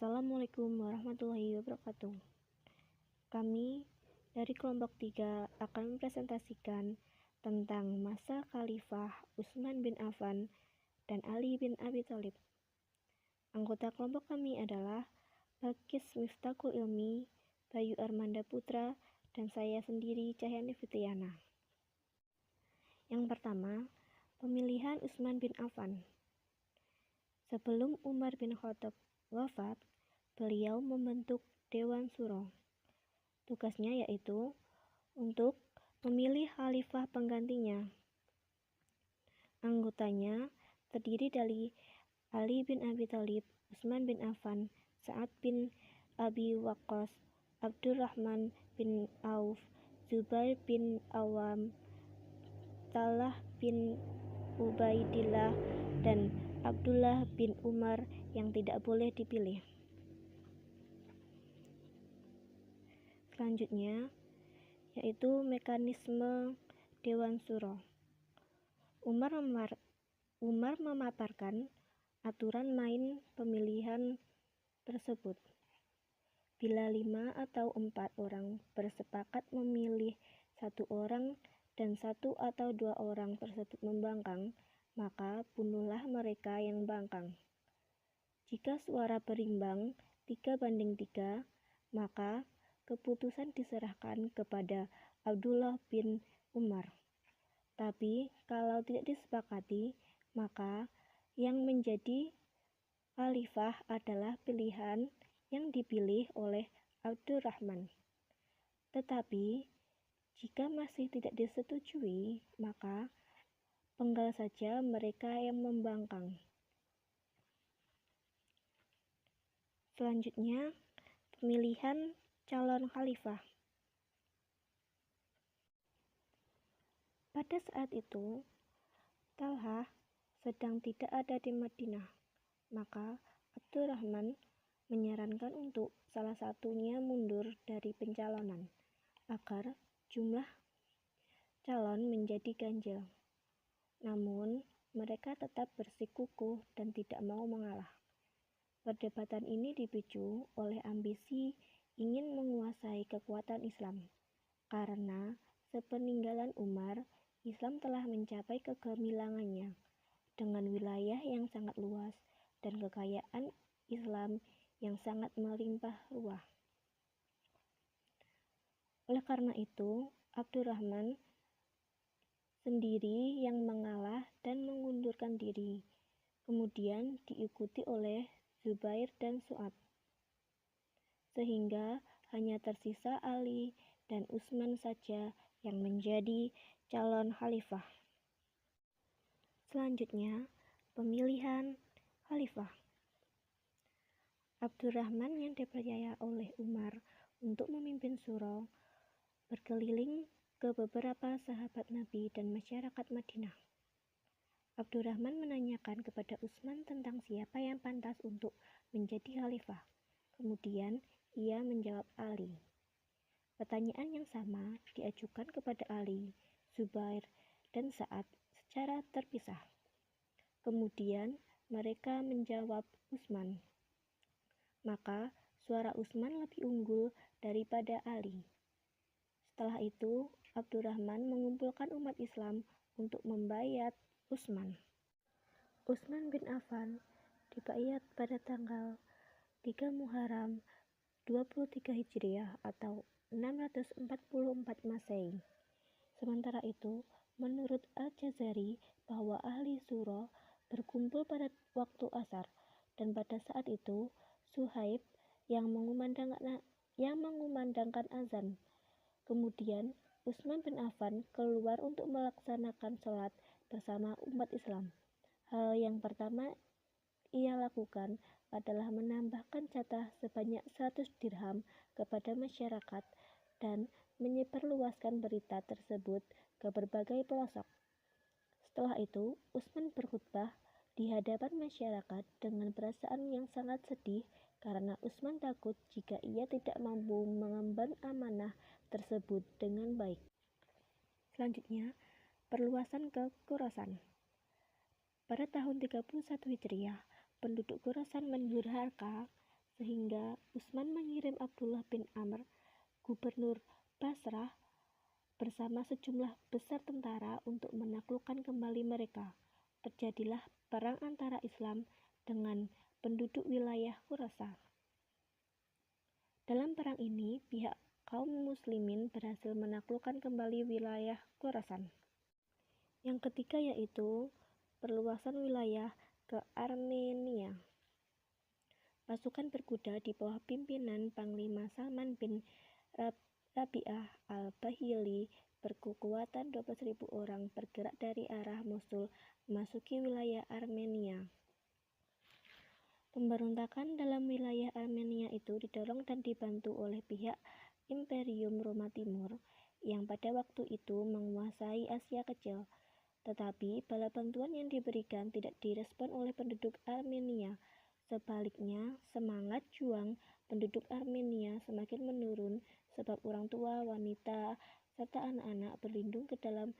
Assalamualaikum warahmatullahi wabarakatuh. Kami dari kelompok 3 akan mempresentasikan tentang masa Khalifah Utsman bin Affan dan Ali bin Abi Thalib. Anggota kelompok kami adalah Balkis Miftahul Ilmi, Bayu Armanda Putra, dan saya sendiri Cahyani Fitriana. Yang pertama, pemilihan Utsman bin Affan. Sebelum Umar bin Khattab wafat, beliau membentuk Dewan Syuro. Tugasnya yaitu untuk memilih khalifah penggantinya. Anggotanya terdiri dari Ali bin Abi Thalib, Utsman bin Affan, Sa'ad bin Abi Waqqas, Abdurrahman bin Auf, Zubair bin Awam, Talha bin Ubaidillah, dan Abdullah bin Umar yang tidak boleh dipilih. Selanjutnya yaitu mekanisme Dewan Syuro. Umar memaparkan aturan main pemilihan tersebut. Bila 5 atau 4 orang bersepakat memilih 1 orang dan 1 atau 2 orang tersebut membangkang, maka bunuhlah mereka yang bangkang. Jika suara berimbang 3-3, maka keputusan diserahkan kepada Abdullah bin Umar. Tapi kalau tidak disepakati, maka yang menjadi khalifah adalah pilihan yang dipilih oleh Abdurrahman. Tetapi jika masih tidak disetujui, maka penggal saja mereka yang membangkang. Selanjutnya, pemilihan calon khalifah. Pada saat itu, Talha sedang tidak ada di Madinah, maka Abdurrahman menyarankan untuk salah satunya mundur dari pencalonan, agar jumlah calon menjadi ganjil. Namun, mereka tetap bersikukuh dan tidak mau mengalah. Perdebatan ini dipicu oleh ambisi ingin menguasai kekuatan Islam, karena sepeninggalan Umar, Islam telah mencapai kegemilangannya dengan wilayah yang sangat luas dan kekayaan Islam yang sangat melimpah ruah. Oleh karena itu, Abdurrahman sendiri yang mengalah dan mengundurkan diri, kemudian diikuti oleh Zubair dan Su'ad, sehingga hanya tersisa Ali dan Utsman saja yang menjadi calon khalifah. Selanjutnya, pemilihan khalifah. Abdurrahman yang dipercaya oleh Umar untuk memimpin syuro berkeliling ke beberapa sahabat Nabi dan masyarakat Madinah. Abdurrahman menanyakan kepada Utsman tentang siapa yang pantas untuk menjadi khalifah. Kemudian ia menjawab Ali. Pertanyaan yang sama diajukan kepada Ali, Zubair, dan Sa'ad secara terpisah. Kemudian mereka menjawab Utsman. Maka suara Utsman lebih unggul daripada Ali. Setelah itu, Abdurrahman mengumpulkan umat Islam untuk membayat Utsman. Utsman bin Affan dibayat pada tanggal 3 Muharram 23 Hijriah atau 644 Masehi. Sementara itu, menurut Al-Jazari bahwa ahli syuro berkumpul pada waktu asar, dan pada saat itu Suhaib yang mengumandangkan azan. Kemudian Utsman bin Affan keluar untuk melaksanakan sholat bersama umat Islam. Hal yang pertama ia lakukan adalah menambahkan jatah sebanyak 100 dirham kepada masyarakat dan menyebarluaskan berita tersebut ke berbagai pelosok. Setelah itu, Utsman berkhutbah di hadapan masyarakat dengan perasaan yang sangat sedih karena Utsman takut jika ia tidak mampu mengemban amanah tersebut dengan baik. Selanjutnya, perluasan ke Khurasan. Pada tahun 31 Hijriah, penduduk Khurasan menjual harta sehingga Utsman mengirim Abdullah bin Amr, gubernur Basrah, bersama sejumlah besar tentara untuk menaklukkan kembali mereka. Terjadilah perang antara Islam dengan penduduk wilayah Khurasan. Dalam perang ini, pihak kaum muslimin berhasil menaklukkan kembali wilayah Khurasan. Yang ketiga yaitu perluasan wilayah ke Armenia. Pasukan berkuda di bawah pimpinan Panglima Salman bin Rabi'ah al-Bahili berkekuatan 12.000 orang bergerak dari arah Mosul memasuki wilayah Armenia. Pemberontakan dalam wilayah Armenia itu didorong dan dibantu oleh pihak Imperium Roma Timur yang pada waktu itu menguasai Asia Kecil. Tetapi bala bantuan yang diberikan tidak direspon oleh penduduk Armenia. Sebaliknya, semangat juang penduduk Armenia semakin menurun sebab orang tua, wanita, serta anak-anak berlindung ke dalam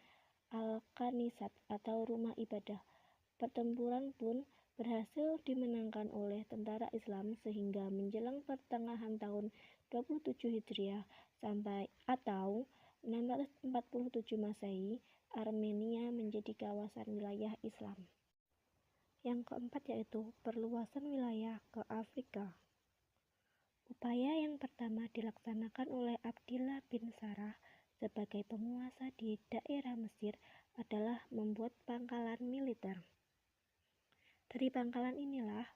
Al-Kanisat atau rumah ibadah. Pertempuran pun berhasil dimenangkan oleh tentara Islam sehingga menjelang pertengahan tahun 27 Hijriah sampai atau 647 Masehi, Armenia menjadi kawasan wilayah Islam. Yang keempat yaitu perluasan wilayah ke Afrika. Upaya yang pertama dilaksanakan oleh Abdillah bin Sarah sebagai penguasa di daerah Mesir adalah membuat pangkalan militer. Dari pangkalan inilah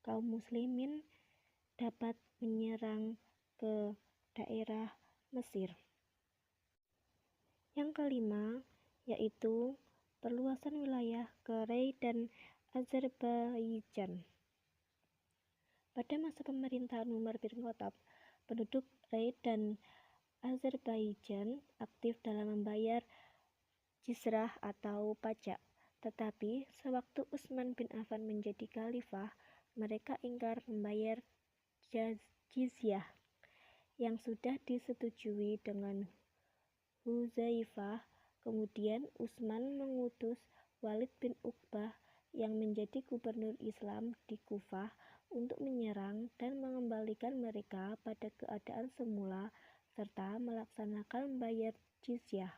kaum muslimin dapat menyerang ke daerah Mesir. Yang kelima yaitu perluasan wilayah ke Rai dan Azerbaijan. Pada masa pemerintahan Umar bin Khattab, penduduk Rai dan Azerbaijan aktif dalam membayar jizyah atau pajak. Tetapi sewaktu Utsman bin Affan menjadi khalifah, mereka ingkar membayar jizyah yang sudah disetujui dengan Hudzaifah. Kemudian Utsman mengutus Walid bin Uqbah yang menjadi gubernur Islam di Kufah untuk menyerang dan mengembalikan mereka pada keadaan semula serta melaksanakan membayar jizyah.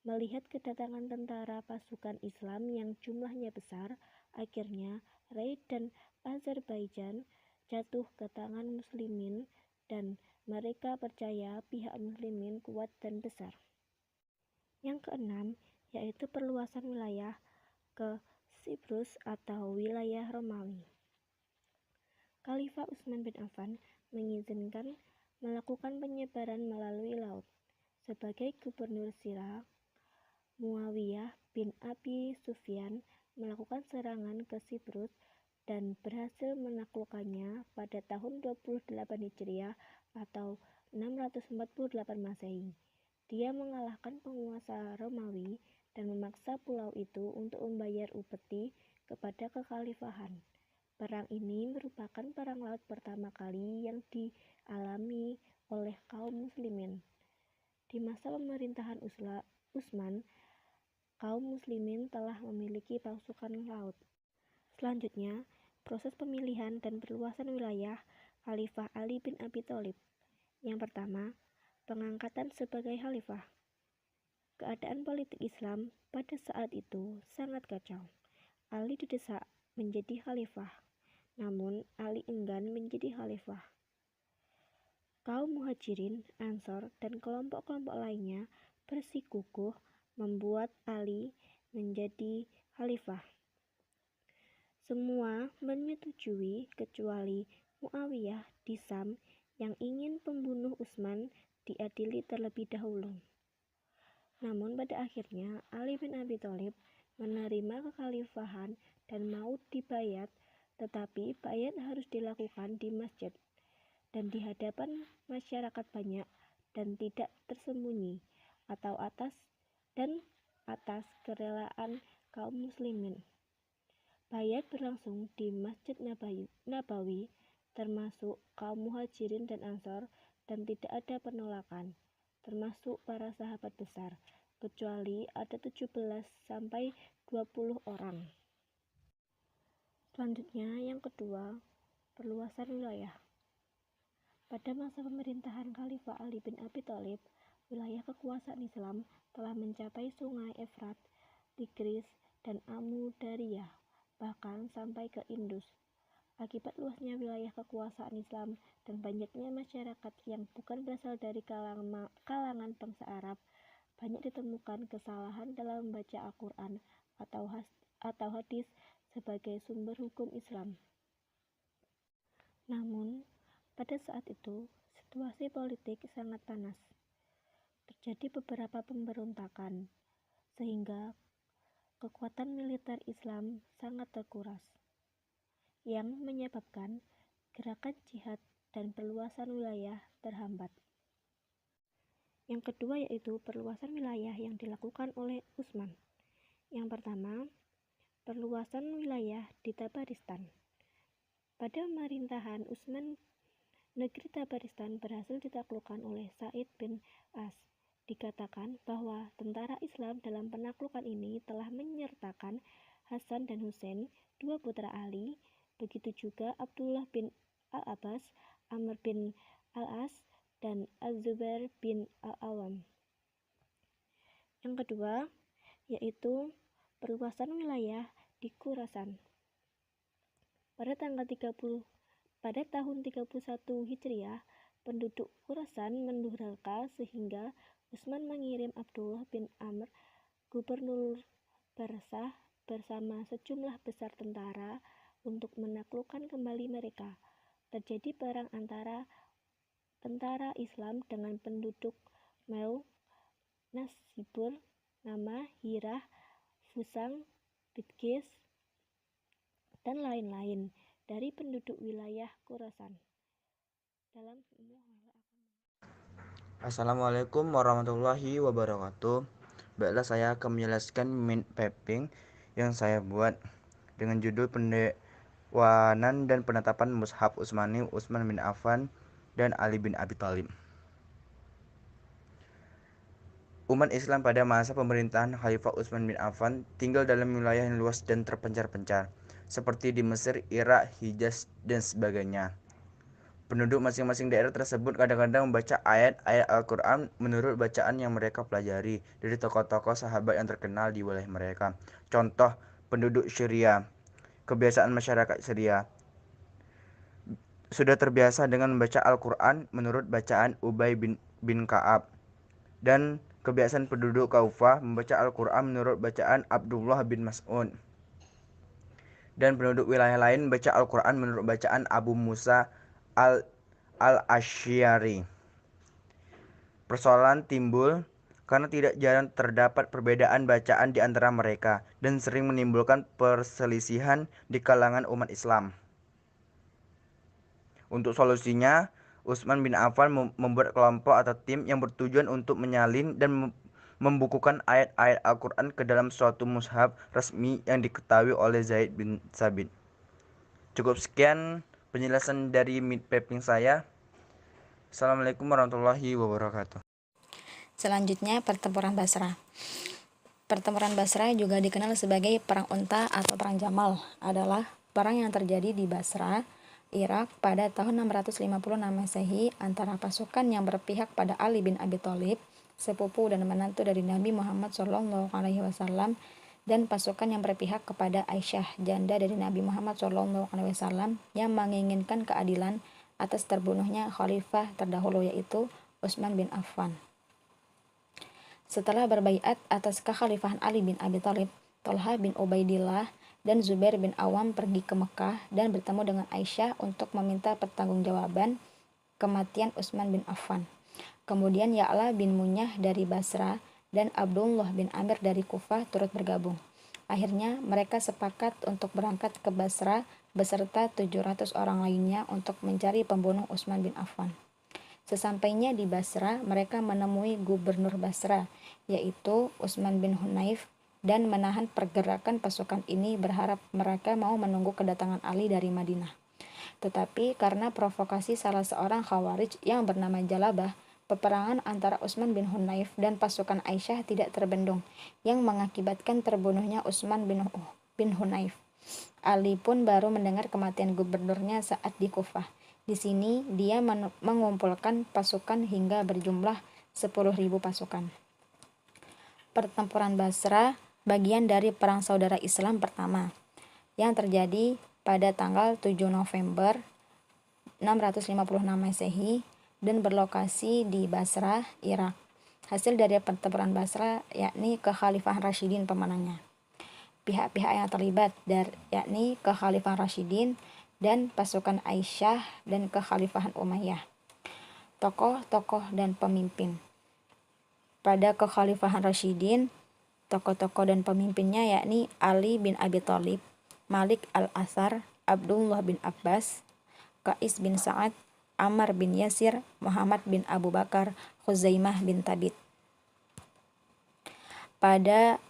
Melihat kedatangan tentara pasukan Islam yang jumlahnya besar, akhirnya Rai dan Azerbaijan jatuh ke tangan muslimin dan mereka percaya pihak muslimin kuat dan besar. Yang keenam yaitu perluasan wilayah ke Siprus atau wilayah Romawi. Khalifah Utsman bin Affan mengizinkan melakukan penyebaran melalui laut. Sebagai gubernur Syria, Muawiyah bin Abi Sufyan melakukan serangan ke Siprus dan berhasil menaklukkannya pada tahun 28 Hijriah atau 648 Masehi. Dia mengalahkan penguasa Romawi dan memaksa pulau itu untuk membayar upeti kepada kekhalifahan. Perang ini merupakan perang laut pertama kali yang dialami oleh kaum muslimin. Di masa pemerintahan Utsman, kaum muslimin telah memiliki pasukan laut. Selanjutnya, proses pemilihan dan perluasan wilayah Khalifah Ali bin Abi Thalib. Yang pertama, pengangkatan sebagai khalifah. Keadaan politik Islam pada saat itu sangat kacau. Ali didesak menjadi khalifah, namun Ali enggan menjadi khalifah. Kaum Muhajirin, Ansor, dan kelompok-kelompok lainnya bersikukuh membuat Ali menjadi khalifah. Semua menyetujui kecuali Muawiyah di Syam yang ingin pembunuh Utsman diadili terlebih dahulu. Namun pada akhirnya Ali bin Abi Thalib menerima kekhalifahan dan mau dibayat, tetapi bayat harus dilakukan di masjid dan di hadapan masyarakat banyak dan tidak tersembunyi atau atas kerelaan kaum muslimin. Bayat berlangsung di Masjid Nabawi termasuk kaum Muhajirin dan Ansor dan tidak ada penolakan, termasuk para sahabat besar, kecuali ada 17-20 orang. Selanjutnya yang kedua, Perluasan wilayah. Pada masa pemerintahan Khalifah Ali bin Abi Thalib, wilayah kekuasaan Islam telah mencapai sungai Efrat, Tigris, dan Amu Dariyah, bahkan sampai ke Indus. Akibat luasnya wilayah kekuasaan Islam dan banyaknya masyarakat yang bukan berasal dari kalangan bangsa Arab, banyak ditemukan kesalahan dalam membaca Al-Quran atau hadis sebagai sumber hukum Islam. Namun, pada saat itu, situasi politik sangat panas. Terjadi beberapa pemberontakan, sehingga kekuatan militer Islam sangat terkuras, yang menyebabkan gerakan jihad dan perluasan wilayah terhambat. Yang kedua yaitu perluasan wilayah yang dilakukan oleh Utsman. Yang pertama, perluasan wilayah di Tabaristan. Pada pemerintahan Utsman, negeri Tabaristan berhasil ditaklukkan oleh Sa'id bin As. Dikatakan bahwa tentara Islam dalam penaklukan ini telah menyertakan Hasan dan Husain, dua putra Ali, begitu juga Abdullah bin Al-Abbas, Amr bin Al-As, dan Az-Zubair bin Al-Awam. Yang kedua, yaitu perluasan wilayah di Khurasan. Pada tahun 31 Hijriah, penduduk Khurasan mendurhaka sehingga Utsman mengirim Abdullah bin Amr, gubernur Barsah, bersama sejumlah besar tentara untuk menaklukkan kembali mereka. Terjadi perang antara tentara Islam dengan penduduk Mau, Nasibur, Nama, Hirah, Fusang, Bitgis, dan lain-lain dari penduduk wilayah Khurasan. Assalamualaikum warahmatullahi wabarakatuh. Baiklah, saya akan menjelaskan mind mapping yang saya buat dengan judul Pendewanan dan Penetapan Mushaf Utsmani Utsman bin Affan dan Ali bin Abi Thalib. Umat Islam pada masa pemerintahan Khalifah Utsman bin Affan tinggal dalam wilayah yang luas dan terpencar-pencar, seperti di Mesir, Irak, Hijaz, dan sebagainya. Penduduk masing-masing daerah tersebut kadang-kadang membaca ayat-ayat Al-Quran menurut bacaan yang mereka pelajari dari tokoh-tokoh sahabat yang terkenal di wilayah mereka. Contoh, penduduk Syria. Kebiasaan masyarakat Syria sudah terbiasa dengan membaca Al-Quran menurut bacaan Ubay bin Ka'ab. Dan kebiasaan penduduk Kufah membaca Al-Quran menurut bacaan Abdullah bin Mas'ud. Dan penduduk wilayah lain membaca Al-Quran menurut bacaan Abu Musa al-Asy'ari. Persoalan timbul karena tidak jarang terdapat perbedaan bacaan di antara mereka dan sering menimbulkan perselisihan di kalangan umat Islam. Untuk solusinya, Utsman bin Affan membuat kelompok atau tim yang bertujuan untuk menyalin dan membukukan ayat-ayat Al-Quran ke dalam suatu mushaf resmi yang diketahui oleh Zaid bin Sabit. Cukup sekian penjelasan dari mid-mapping saya. Assalamualaikum warahmatullahi wabarakatuh. Selanjutnya, pertempuran Basra. Pertempuran Basra juga dikenal sebagai Perang Unta atau Perang Jamal, adalah perang yang terjadi di Basra, Irak pada tahun 656 Masehi antara pasukan yang berpihak pada Ali bin Abi Thalib, sepupu dan menantu dari Nabi Muhammad SAW, dan pasukan yang berpihak kepada Aisyah, janda dari Nabi Muhammad SAW, yang menginginkan keadilan atas terbunuhnya khalifah terdahulu, yaitu Utsman bin Affan. Setelah berbaiat atas kekhalifahan Ali bin Abi Thalib, Thalha bin Ubaidillah dan Zubair bin Awam pergi ke Mekah dan bertemu dengan Aisyah untuk meminta pertanggungjawaban kematian Utsman bin Affan. Kemudian Ya'la bin Munyah dari Basra dan Abdullah bin Amir dari Kufah turut bergabung. Akhirnya mereka sepakat untuk berangkat ke Basra beserta 700 orang lainnya untuk mencari pembunuh Utsman bin Affan. Sesampainya di Basra, mereka menemui gubernur Basra, yaitu Utsman bin Hunayf, dan menahan pergerakan pasukan ini berharap mereka mau menunggu kedatangan Ali dari Madinah. Tetapi karena provokasi salah seorang Khawarij yang bernama Jalabah, peperangan antara Utsman bin Hunayf dan pasukan Aisyah tidak terbendung, yang mengakibatkan terbunuhnya Utsman bin Hunayf. Ali pun baru mendengar kematian gubernurnya saat di Kufah. Di sini dia mengumpulkan pasukan hingga berjumlah 10.000 pasukan. Pertempuran Basra bagian dari Perang Saudara Islam pertama yang terjadi pada tanggal 7 November 656 Masehi dan berlokasi di Basra, Irak. Hasil dari pertempuran Basra yakni Kekhalifahan Rasyidin pemenangnya. Pihak-pihak yang terlibat yakni Kekhalifahan Rasyidin dan pasukan Aisyah dan Kekhalifahan Umayyah. Tokoh-tokoh dan pemimpin. Pada Kekhalifahan Rasyidin, tokoh-tokoh dan pemimpinnya yakni Ali bin Abi Thalib, Malik al-Athar, Abdullah bin Abbas, Qais bin Sa'ad, Ammar bin Yasir, Muhammad bin Abu Bakar, Khuzaimah bin Thabit. Pada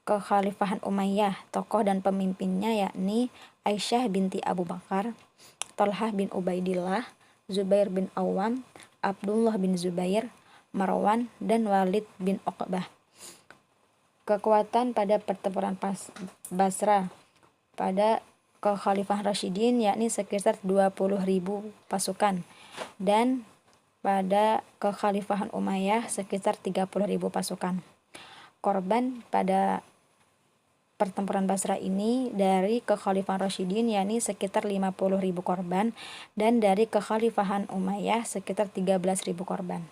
Kekhalifahan Umayyah, tokoh dan pemimpinnya yakni Aisyah binti Abu Bakar, Thalhah bin Ubaidillah, Zubair bin Awam, Abdullah bin Zubair, Marwan, dan Walid bin Uqbah. Kekuatan pada pertempuran Basra pada Kekhalifahan Rasyidin yakni sekitar 20.000 pasukan, dan pada Kekhalifahan Umayyah sekitar 30.000 pasukan. Korban pada pertempuran Basra ini dari Kekhalifahan Rasyidin yakni sekitar 50.000 korban, dan dari Kekhalifahan Umayyah sekitar 13.000 korban.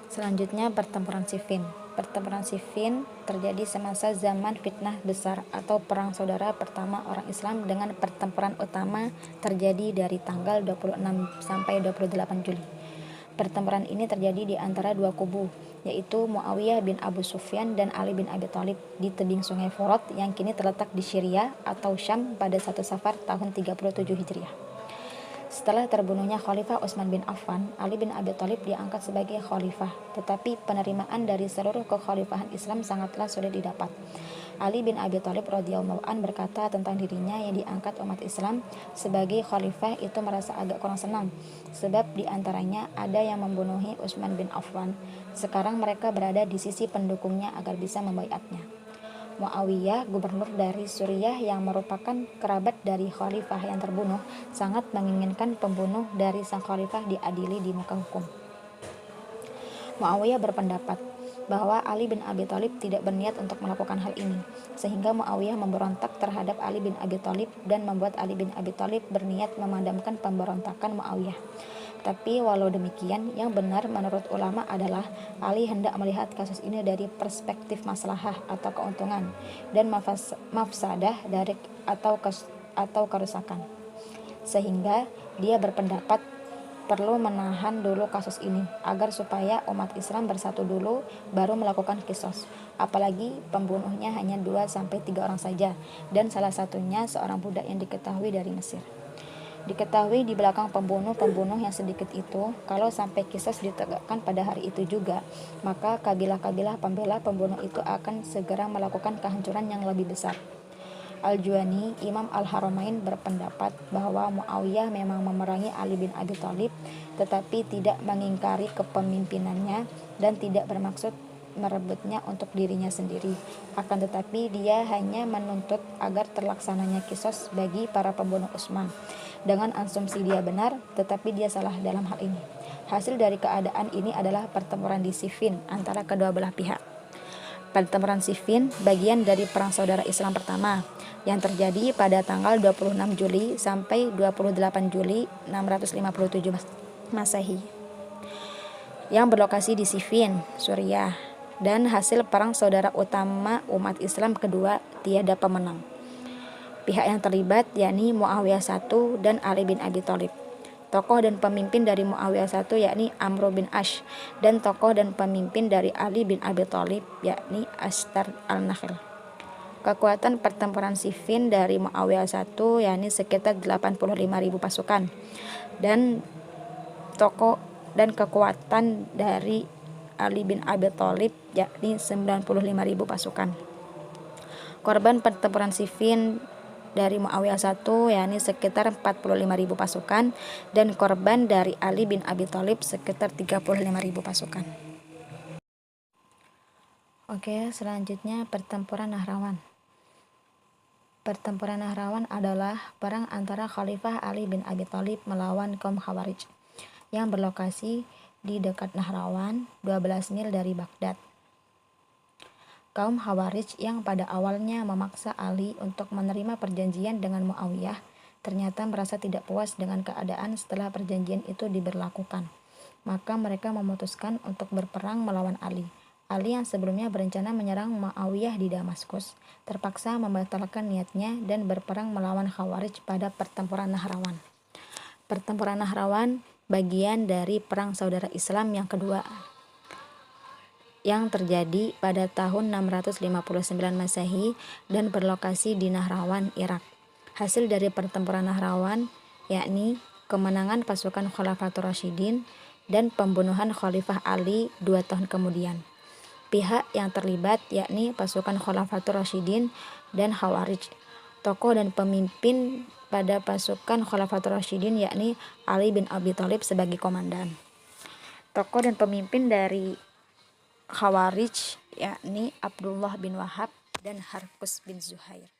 Selanjutnya pertempuran Siffin. Pertempuran Siffin terjadi semasa zaman fitnah besar atau perang saudara pertama orang Islam, dengan pertempuran utama terjadi dari tanggal 26 sampai 28 Juli. Pertempuran ini terjadi di antara dua kubu, yaitu Muawiyah bin Abu Sufyan dan Ali bin Abi Thalib di tebing sungai Furat yang kini terletak di Syria atau Syam pada 1 Safar tahun 37 Hijriah. Setelah terbunuhnya Khalifah Utsman bin Affan, Ali bin Abi Thalib diangkat sebagai khalifah, tetapi penerimaan dari seluruh kekhalifahan Islam sangatlah sulit didapat. Ali bin Abi Thalib radhiyallahu an berkata tentang dirinya yang diangkat umat Islam sebagai khalifah itu merasa agak kurang senang, sebab diantaranya ada yang membunuhi Utsman bin Affan. Sekarang mereka berada di sisi pendukungnya agar bisa membaiatnya. Muawiyah, gubernur dari Suriah yang merupakan kerabat dari khalifah yang terbunuh, sangat menginginkan pembunuh dari sang khalifah diadili di muka hukum. Muawiyah berpendapat bahwa Ali bin Abi Thalib tidak berniat untuk melakukan hal ini, sehingga Muawiyah memberontak terhadap Ali bin Abi Thalib dan membuat Ali bin Abi Thalib berniat memadamkan pemberontakan Muawiyah. Tapi walau demikian, yang benar menurut ulama adalah Ali hendak melihat kasus ini dari perspektif maslahah atau keuntungan dan mafsadah dari atau kerusakan, sehingga dia berpendapat perlu menahan dulu kasus ini agar supaya umat Islam bersatu dulu baru melakukan qisas. Apalagi pembunuhnya hanya 2-3 orang saja, dan salah satunya seorang budak yang diketahui dari Mesir. Diketahui di belakang pembunuh yang sedikit itu, kalau sampai qisas ditegakkan pada hari itu juga, maka kabilah-kabilah pembela pembunuh itu akan segera melakukan kehancuran yang lebih besar. Al-Juwani, Imam Al-Haramain, berpendapat bahwa Muawiyah memang memerangi Ali bin Abi Thalib, tetapi tidak mengingkari kepemimpinannya dan tidak bermaksud merebutnya untuk dirinya sendiri. Akan tetapi dia hanya menuntut agar terlaksananya qisas bagi para pembunuh Utsman. Dengan asumsi dia benar, tetapi dia salah dalam hal ini. Hasil dari keadaan ini adalah pertempuran di Siffin antara kedua belah pihak. Pertempuran Siffin bagian dari Perang Saudara Islam pertama yang terjadi pada tanggal 26 Juli sampai 28 Juli 657 Masehi, yang berlokasi di Siffin, Suriah, dan hasil perang saudara utama umat Islam kedua tiada pemenang. Pihak yang terlibat yakni Muawiyah I dan Ali bin Abi Thalib. Tokoh dan pemimpin dari Muawiyah I yakni Amr bin Ash, dan tokoh dan pemimpin dari Ali bin Abi Thalib yakni Ashtar al-Nakhil. Kekuatan pertempuran Siffin dari Muawiyah I yakni sekitar 85.000 pasukan, dan tokoh dan kekuatan dari Ali bin Abi Thalib yakni 95.000 pasukan. Korban pertempuran Siffin dari Muawiyah I yakni sekitar 45.000 pasukan, dan korban dari Ali bin Abi Thalib sekitar 35.000 pasukan. Oke, selanjutnya pertempuran Nahrawan. Pertempuran Nahrawan adalah perang antara Khalifah Ali bin Abi Thalib melawan kaum Khawarij yang berlokasi di dekat Nahrawan, 12 mil dari Baghdad. Kaum Khawarij yang pada awalnya memaksa Ali untuk menerima perjanjian dengan Muawiyah, ternyata merasa tidak puas dengan keadaan setelah perjanjian itu diberlakukan. Maka mereka memutuskan untuk berperang melawan Ali. Ali yang sebelumnya berencana menyerang Muawiyah di Damaskus, terpaksa membatalkan niatnya dan berperang melawan Khawarij pada pertempuran Nahrawan. Pertempuran Nahrawan bagian dari Perang Saudara Islam yang kedua, yang terjadi pada tahun 659 Masehi dan berlokasi di Nahrawan, Irak. Hasil dari pertempuran Nahrawan yakni kemenangan pasukan Khulafatur Rasyidin dan pembunuhan Khalifah Ali 2 tahun kemudian. Pihak yang terlibat yakni pasukan Khulafatur Rasyidin dan Khawarij. Tokoh dan pemimpin pada pasukan Khulafatur Rasyidin yakni Ali bin Abi Thalib sebagai komandan. Tokoh dan pemimpin dari Khawarij yakni Abdullah bin Wahab dan Harkus bin Zuhair.